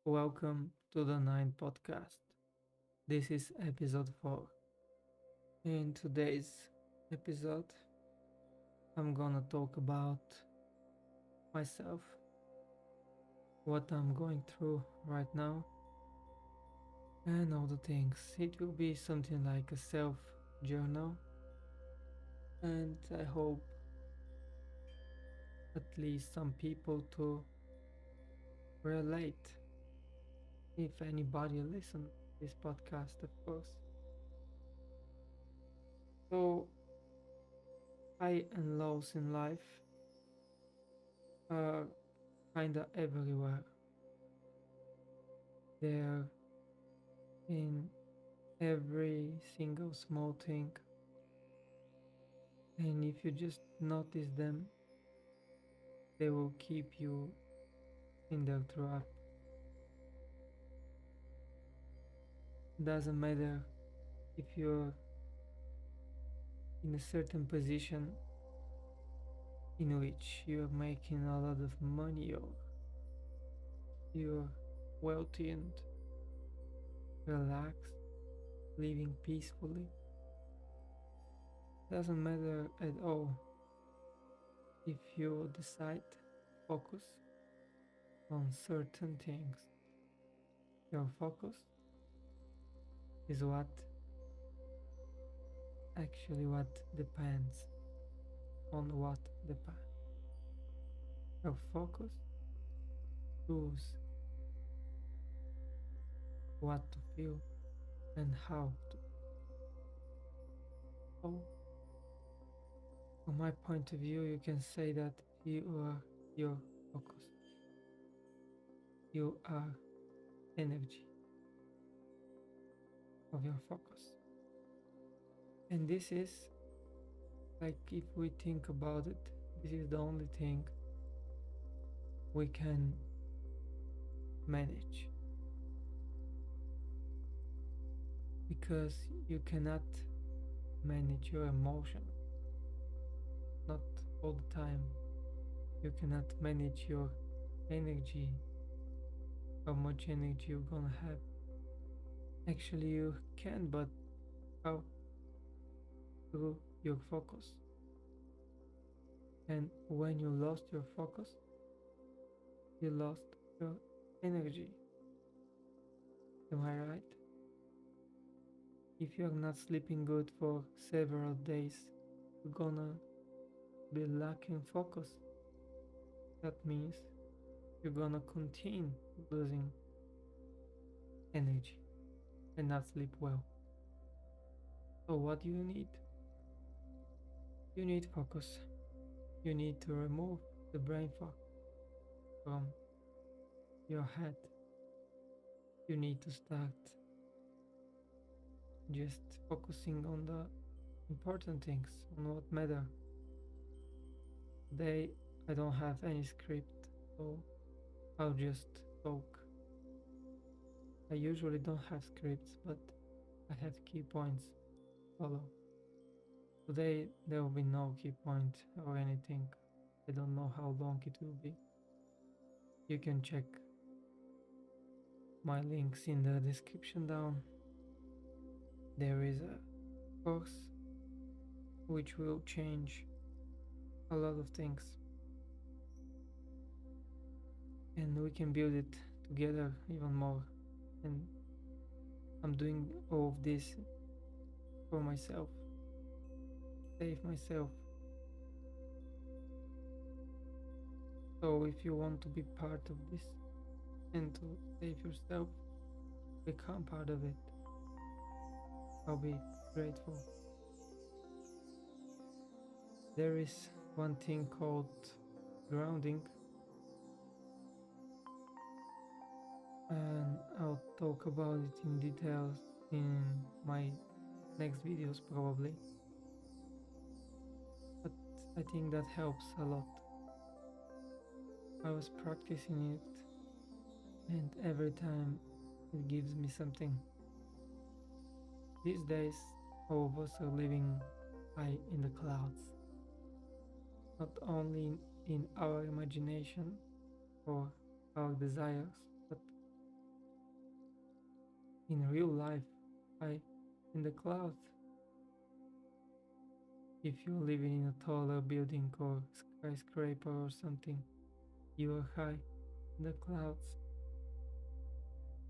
Welcome to the Nine Podcast. This is episode 4. In today's episode, I'm gonna talk about myself, what I'm going through right now, and all the things. It will be something like a self journal, and I hope at least some people to relate if anybody listen this podcast, of course. So, high and lows in life are kinda everywhere. They're in every single small thing, and if you just notice them, they will keep you in their trap. Doesn't matter if you're in a certain position in which you're making a lot of money or you're wealthy and relaxed, living peacefully. Doesn't matter at all if you decide to focus on certain things. Your focus is what depends on what depends. Your focus choose what to feel and how to. So, from my point of view, you can say that you are your focus. You are energy of your focus. And this is like, if we think about it, this is the only thing we can manage. Because you cannot manage your emotion. Not all the time. You cannot manage your energy, how much energy you're gonna have. Actually, you can, but how? Through your focus. And when you lost your focus, you lost your energy. Am I right? If you're not sleeping good for several days, you're gonna be lacking focus. That means you're gonna continue losing energy and not sleep well. So what do you need? You need focus. You need to remove the brain fog from your head. You need to start just focusing on the important things, on what matter. Today I don't have any script, so I'll just talk. I usually don't have scripts, but I have key points to follow. Today there will be no key point or anything. I don't know how long it will be. You can check my links in the description down. There is a course which will change a lot of things, and we can build it together even more. And I'm doing all of this for myself, save myself. So if you want to be part of this and to save yourself, become part of it, I'll be grateful. There is one thing called grounding, and I'll talk about it in details in my next videos probably. But I think that helps a lot. I was practicing it, and every time it gives me something. These days, all of us are living high in the clouds, not only in our imagination or our desires, but in real life, high in the clouds. If you're living in a taller building or skyscraper or something, you are high in the clouds.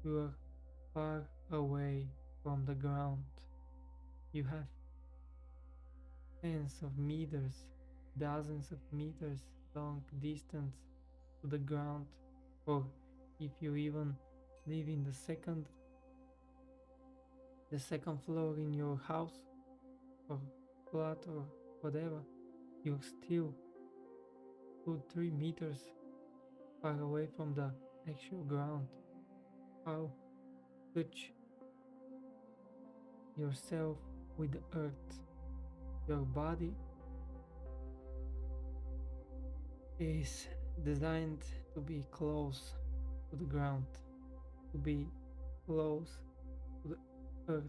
You are far away from the ground. You have tens of meters, dozens of meters long distance to the ground, or if you even live in the second floor in your house or flat or whatever, you're still 2-3 meters far away from the actual ground. How touch yourself with the earth? Your body is designed to be close to the ground, to be close to the earth.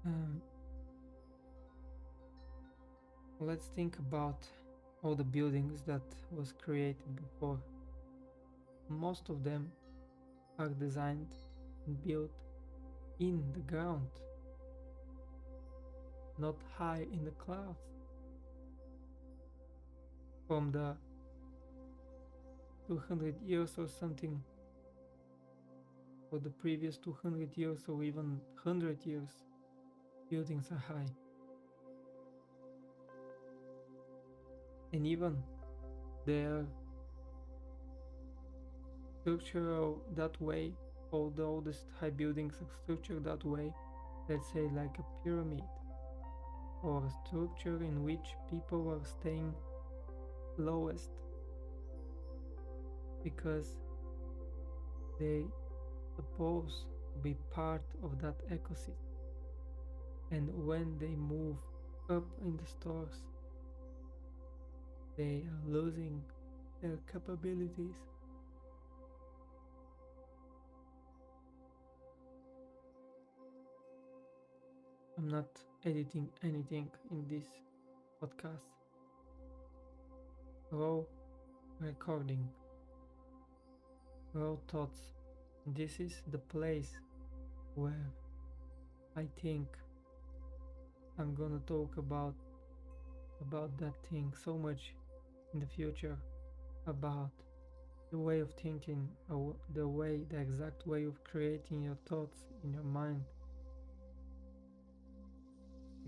Um, let's think about all the buildings that was created before. Most of them are designed and built in the ground, not high in the clouds. From the 200 years or something, or the previous 200 years or even 100 years, buildings are high. And even their structural that way, all the oldest high buildings are structured that way, let's say like a pyramid, or a structure in which people are staying lowest because they supposed to be part of that ecosystem. And when they move up in the stores, they are losing their capabilities. I'm not editing anything in this podcast. Raw recording, raw thoughts. This is the place where I think I'm gonna talk about that thing so much in the future, about the way of thinking, the exact way of creating your thoughts in your mind.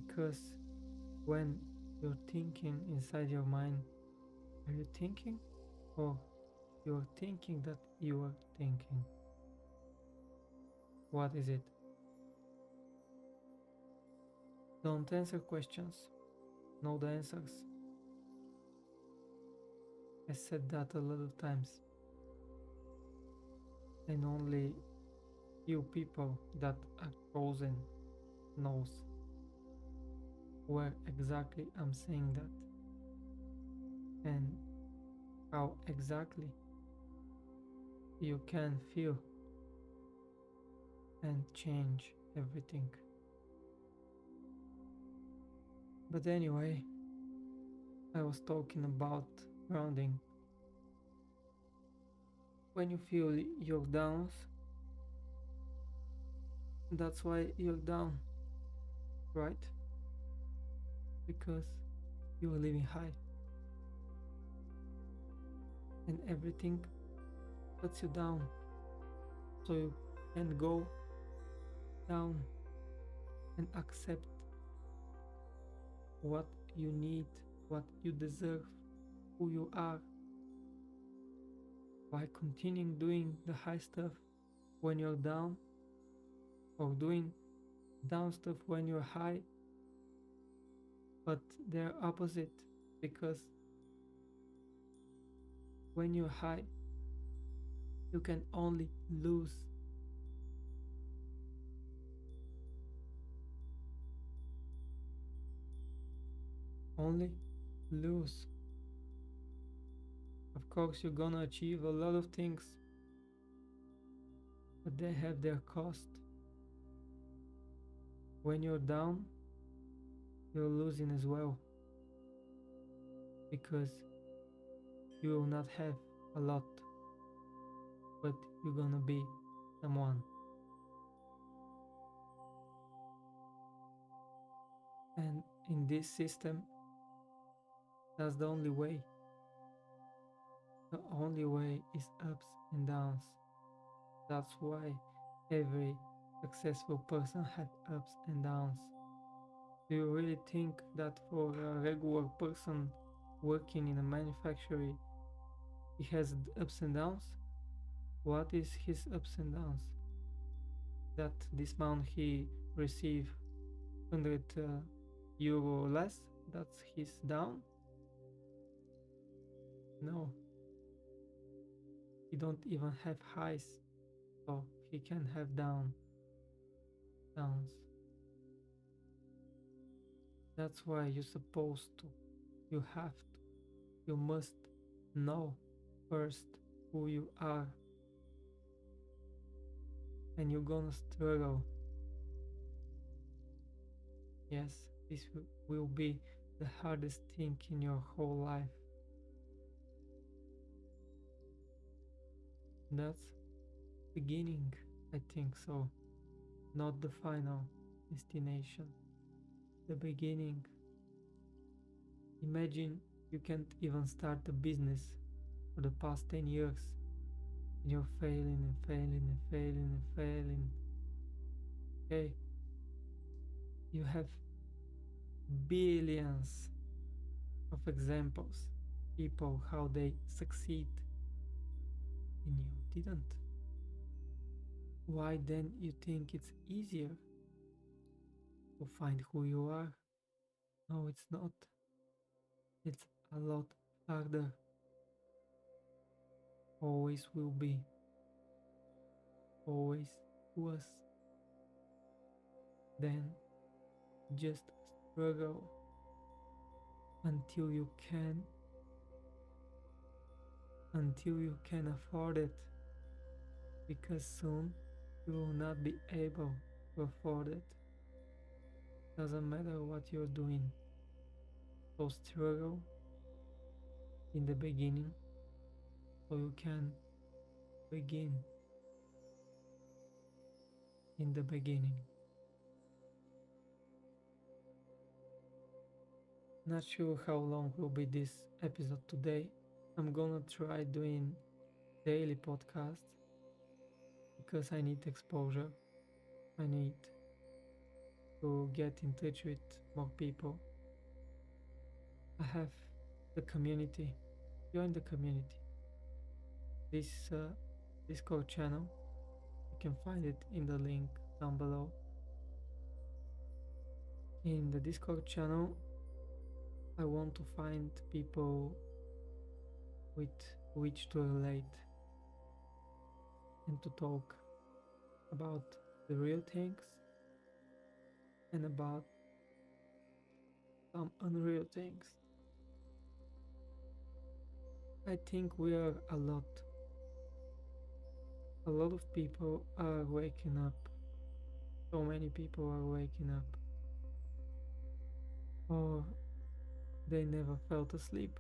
Because when you're thinking inside your mind, are you thinking, or you're thinking that you are thinking? What is it? Don't answer questions, know the answers. I said that a lot of times, and only few people that are chosen knows where exactly I'm saying that, and how exactly you can feel and change everything. But anyway, I was talking about grounding. When you feel your downs, that's why you're down, right? Because you're living high, and everything puts you down, so you can go down and accept what you need, what you deserve, who you are, by continuing doing the high stuff when you're down, or doing down stuff when you're high. But they're opposite, because when you're high, you can only lose. Only lose. Of course, you're gonna achieve a lot of things, but they have their cost. When you're down, you're losing as well, because you will not have a lot. but you're gonna be someone. And in this system, that's the only way. The only way is ups and downs. That's why every successful person had ups and downs. Do you really think that for a regular person working in a manufactory, he has ups and downs? What is his ups and downs? That this month he receive 100 euro less? That's his down? No, he don't even have highs, so he can have downs. That's why you're supposed to, you have to, you must know first who you are, and you're gonna struggle. Yes, this will be the hardest thing in your whole life. That's beginning, I think so, not the final destination. The beginning. Imagine you can't even start a business for the past 10 years and you're failing and failing and failing and failing. Okay, you have billions of examples, people how they succeed and you didn't. Why then you think it's easier to find who you are? No, it's not. It's a lot harder. Always will be. Always was. Then just struggle until you can afford it, because soon you will not be able to afford it. Doesn't matter what you're doing, so struggle in the beginning so you can begin in the beginning. Not sure how long will be this episode today. I'm gonna try doing daily podcasts because I need exposure. I need to get in touch with more people. I have the community. Join the community. This Discord channel, you can find it in the link down below. In the Discord channel, I want to find people with which to relate and to talk about the real things and about some unreal things. I think we are a lot. A lot of people are waking up. So many people are waking up. Or they never felt asleep.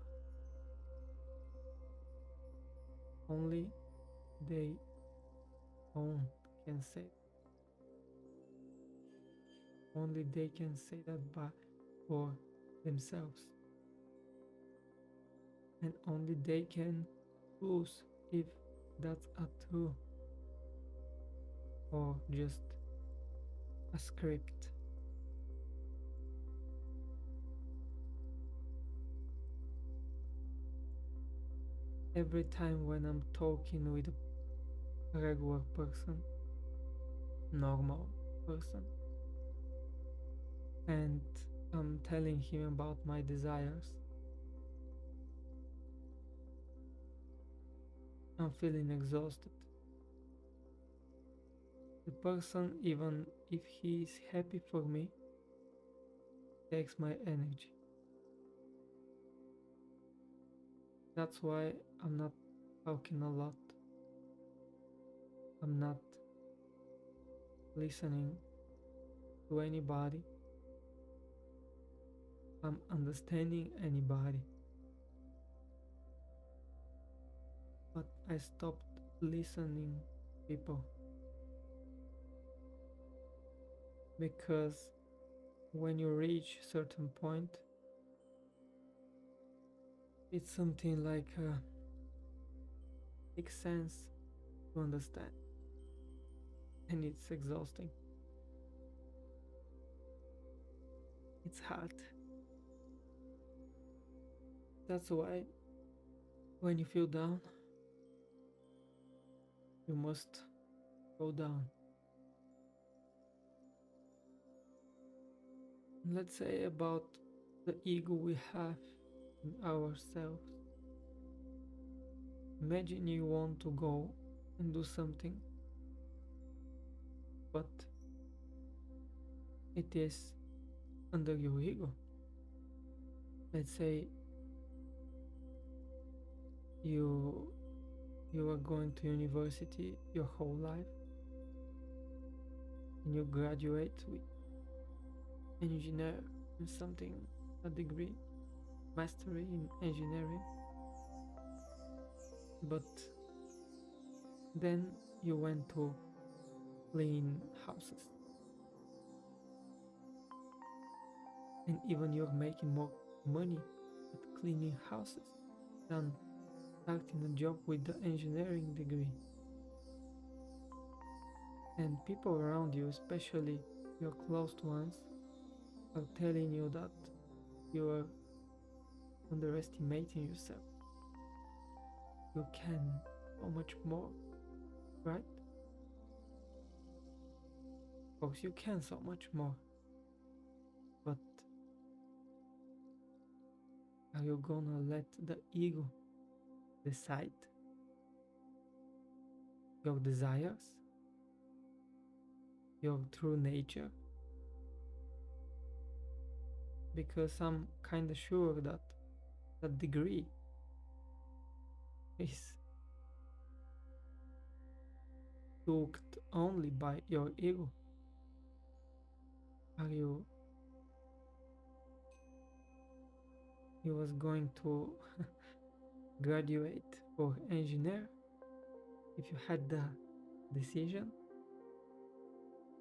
Only they own can say. Only they can say that for themselves. And only they can choose if that's a true or just a script. Every time when I'm talking with a regular person, normal person, and I'm telling him about my desires, I'm feeling exhausted. The person, even if he is happy for me, takes my energy. That's why I'm not talking a lot. I'm not listening to anybody. I'm understanding anybody. But I stopped listening people, because when you reach certain point, it's something like makes sense to understand, and it's exhausting. It's hard. That's why when you feel down, you must go down. Let's say about the ego we have in ourselves. Imagine you want to go and do something, but it is under your ego. Let's say you you are going to university your whole life and you graduate with engineer in something, a degree, mastery in engineering, but then you went to clean houses, and even you're making more money at cleaning houses than starting a job with the engineering degree. And people around you, especially your close ones, are telling you that you are underestimating yourself. You can so much more, right? Of course, you can so much more, but are you gonna let the ego decide your desires, your true nature? Because I'm kinda sure that that degree is hooked only by your ego. Are you was going to graduate for engineer if you had the decision?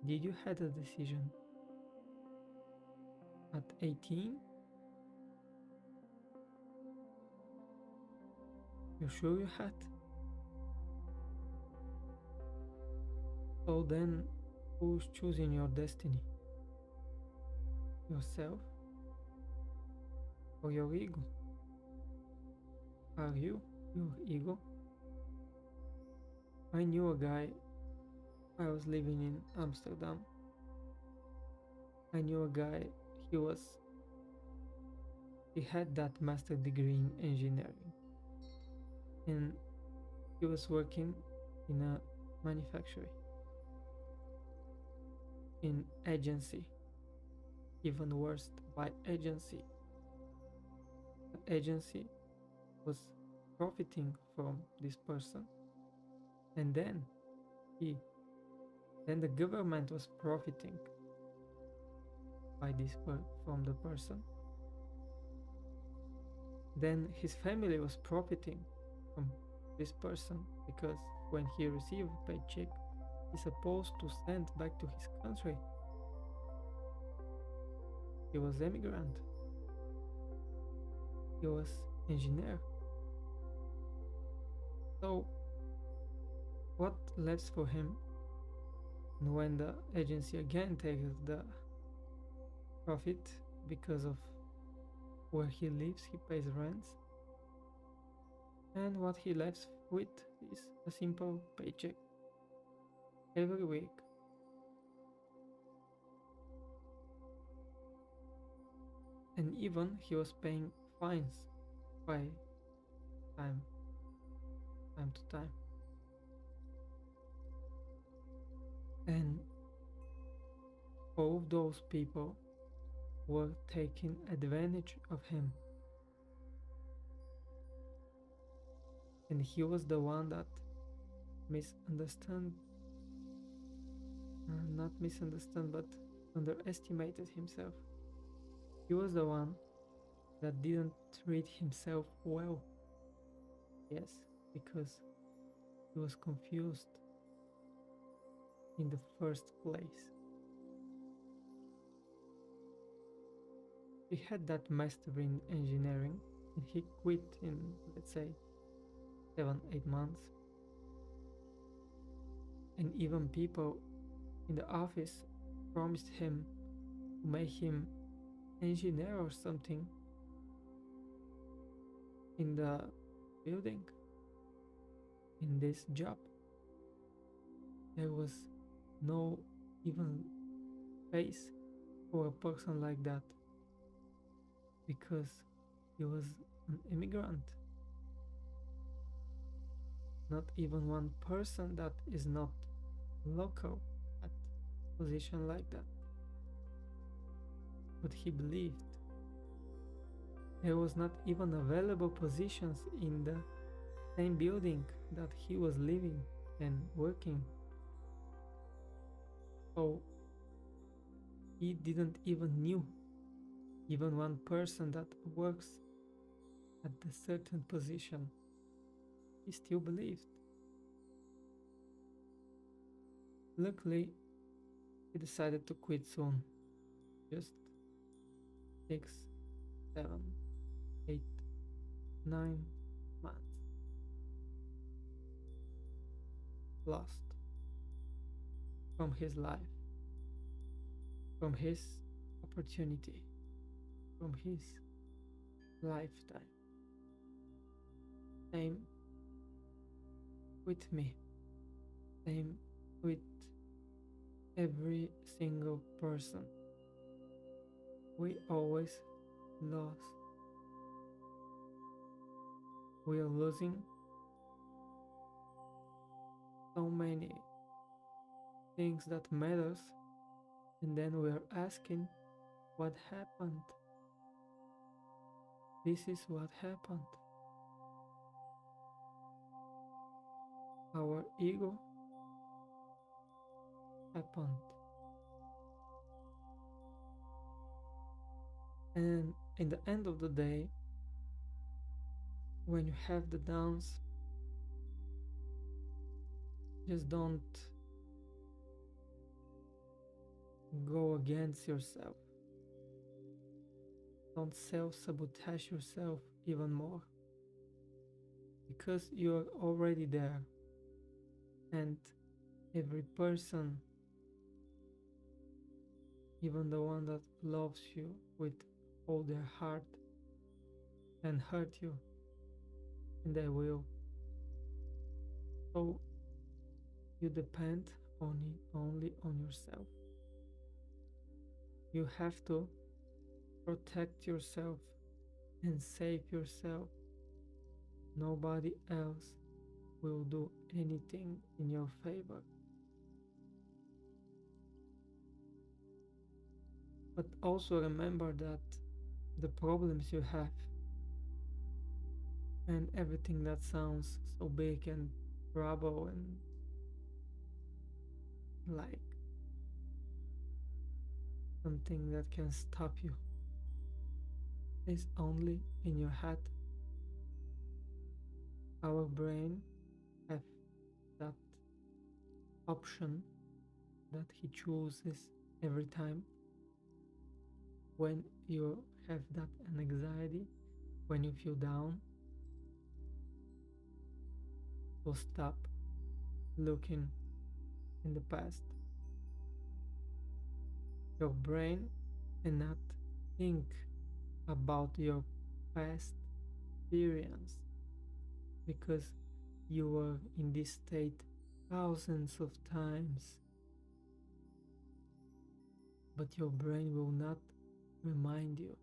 Did you had a decision at 18? You sure you had? So then who's choosing your destiny? Yourself or your ego? Are you your ego? I knew a guy. I was living in Amsterdam. I knew a guy. He had that master degree in engineering, and he was working in a manufacturing, in agency, even worse, by agency. The agency was profiting from this person, and then the government was profiting from the person. Then his family was profiting from this person, because when he received a paycheck, he's supposed to send back to his country. He was immigrant. He was engineer. So what left for him? And when the agency again takes the profit because of where he lives, he pays rents, and what he left with is a simple paycheck every week. And even he was paying fines by time to time. And all of those people were taking advantage of him. And he was the one that not misunderstood, but underestimated himself. He was the one that didn't treat himself well. Yes, because he was confused in the first place. He had that master in engineering and he quit in, let's say, 7, 8 months. And even people in the office promised him to make him engineer or something in the building, in this job. There was no even space for a person like that because he was an immigrant. Not even one person that is not local at a position like that. But he believed there was not even available positions in the same building that he was living and working. So he didn't even knew even one person that works at a certain position. He still believed. Luckily, he decided to quit soon. Just 6, 7, 8, 9 months lost from his life, from his opportunity, from his lifetime. Same with me, same with every single person. We always lose. We are losing so many things that matters, and then we are asking what happened. This is what happened. Our ego happened. And in the end of the day, when you have the downs, just don't go against yourself. Don't self-sabotage yourself even more. Because you're already there. And every person, even the one that loves you with all their heart, can hurt you. And they will. So you depend only on yourself. You have to protect yourself and save yourself. Nobody else will do anything in your favor. But also remember that the problems you have and everything that sounds so big and trouble and like something that can stop you is only in your head. Our brain have that option that he chooses every time when you have that anxiety, when you feel down, to stop looking in the past. Your brain cannot think about your past experience because you were in this state thousands of times. But your brain will not remind you.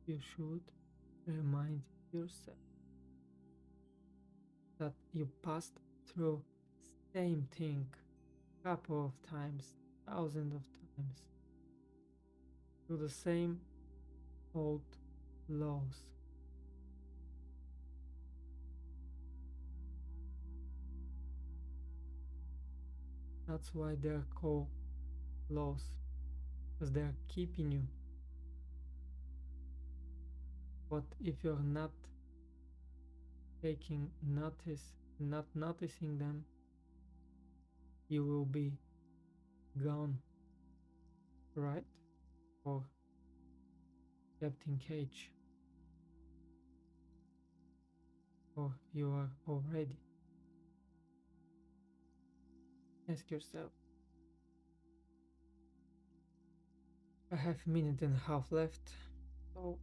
You should remind yourself that you passed through same thing couple of times, thousands of times, through the same old laws. That's why they're called laws, because they're keeping you. But if you're not taking notice not noticing them, you will be gone, right? Or kept in cage, or you are already. Ask yourself. I have a minute and a half left, so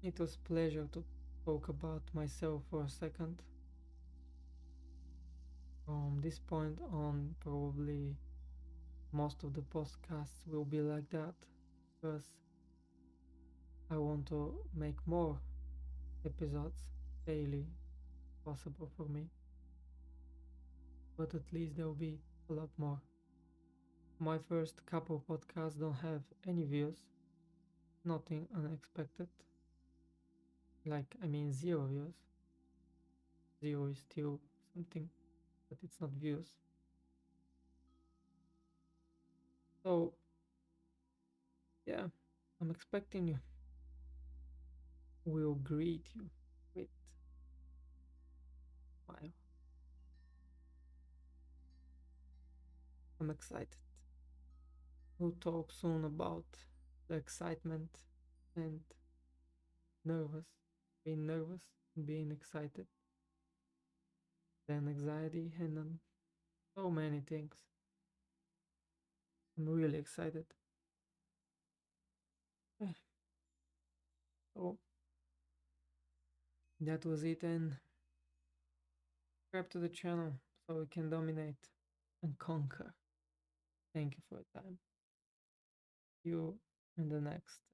it was pleasure to talk about myself for a second. From this point on, probably most of the podcasts will be like that, because I want to make more episodes daily possible for me, but at least there will be a lot more. My first couple podcasts don't have any views, nothing unexpected. Like, I mean, zero views. Zero is still something, but it's not views. So, yeah, I'm expecting you will greet you with smile. I'm excited. We'll talk soon about the excitement and nervous, being nervous, being excited, then anxiety, and then so many things. I'm really excited. So that was it, and subscribe to the channel so we can dominate and conquer. Thank you for your time. See you in the next.